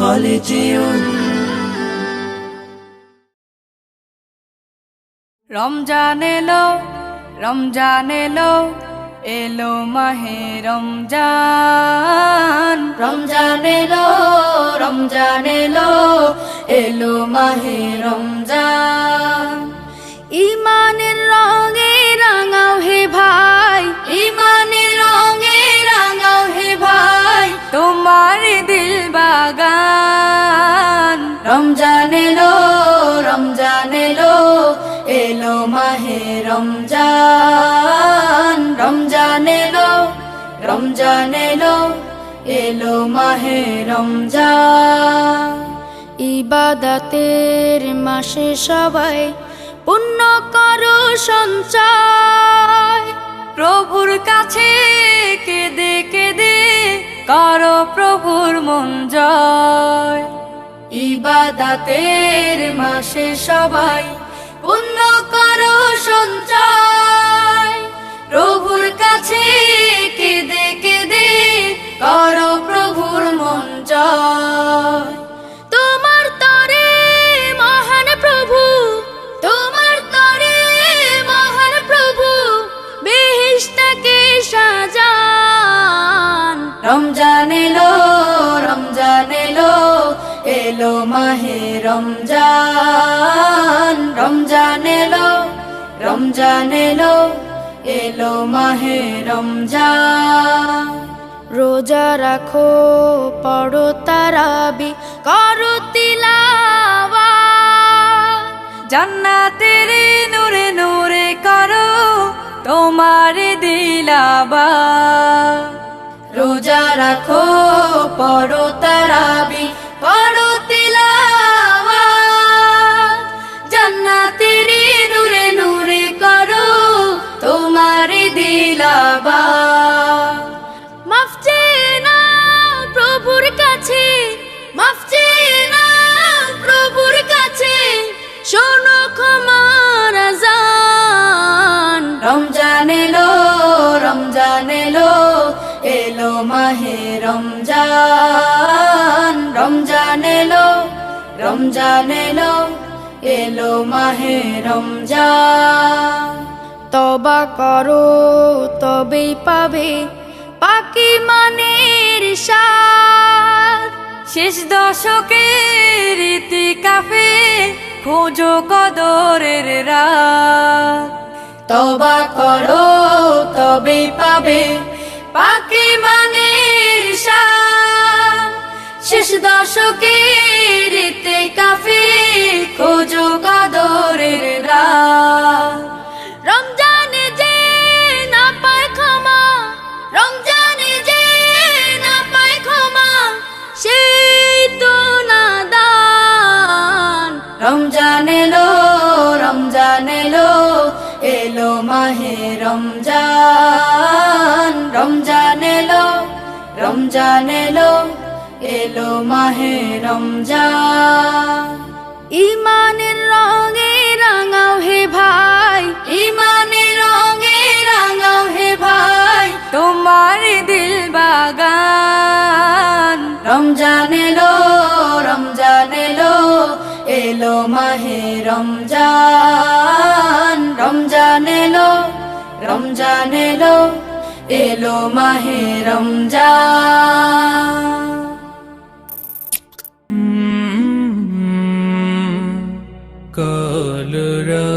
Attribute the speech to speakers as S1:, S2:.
S1: খালিজিউন।
S2: রমজান এলো, রমজান এলো, এলো মাহে রমজান।
S1: রমজান এলো, রমজান এলো, এলো মাহে রমজান।
S2: ইমানের রঙে রাঙাও হে ভাই,
S1: ইমানের রঙে রাঙাও হে ভাই,
S2: তোমার দিল বাগান।
S1: রমজান এলো, রমজান এলো, এলো মাহে রমজান। রমজান এলো, রমজান এলো, এলো মাহে রমজান।
S2: ইবাদতের মাসে সবাই পুণ্য করো সঞ্চয়, প্রভুর কাছে কেঁদে কেঁদে করো প্রভুর মন জয়।
S1: ইবাদতের মাসে সবাই পুণ্য করো সঞ্চয়, প্রভুর কাছে কেঁদে কেঁদে করো প্রভুর মন জয়।
S2: তোমার তরে মহান প্রভু,
S1: তোমার তরে মহান প্রভু
S2: বেহেশতকে সাজান।
S1: রমজান এলো, রমজান এলো, এলো মাহে রমজান। রমজান এলো, রমজান এলো, এলো মাহে রমজান।
S2: রোজা রাখো, পড়ো তারাবি, করো তিলাওয়াত, জান্নাতের নূরে নূরে করো তোমার দিলাবাত।
S1: রোজা রাখো, পড়ো তারাবি, পড়ো তিলাওয়াত, জান্নাতের নূরে নূরে করো তোমার দিলাবাত।
S2: মাফ চেয়ে নাও প্রভুর কাছে,
S1: মাফ চেয়ে নাও প্রভুর কাছে,
S2: শোনো ক্ষমার আযান।
S1: রমজান এলো, রমজান এলো, এলো মাহে রমজান। রমজান এলো, রমজান এলো, এলো মাহে রমজান।
S2: তবা করো তবেই পাবে পাকি মানের স্বাদ, শেষ দশকের ইতিকাফে খোঁজো কদরের রাত।
S1: তওবা করো তবেই পাবে পাকি মানের শান, শেষ দশকের ইতিকাফে খোঁজো কদরের রাত।
S2: রমজানে যে না পায় ক্ষমা,
S1: রমজানে যে না পায় ক্ষমা,
S2: সেই তো নাদান।
S1: রমজান এলো, রমজান এলো, এলো মাহে রমজান। রমজান এলো, রমজান এলো, এলো মাহে রমজান।
S2: ইমানের রঙে রাঙাও হে ভাই,
S1: ইমানের রঙে রাঙাও হে ভাই,
S2: তোমার দিল বাগান।
S1: রমজান এলো, রমজান এলো, এলো মাহে রমজান। রমজান এলো, রমজান এলো, এলো মাহে রমজান।
S3: কলরা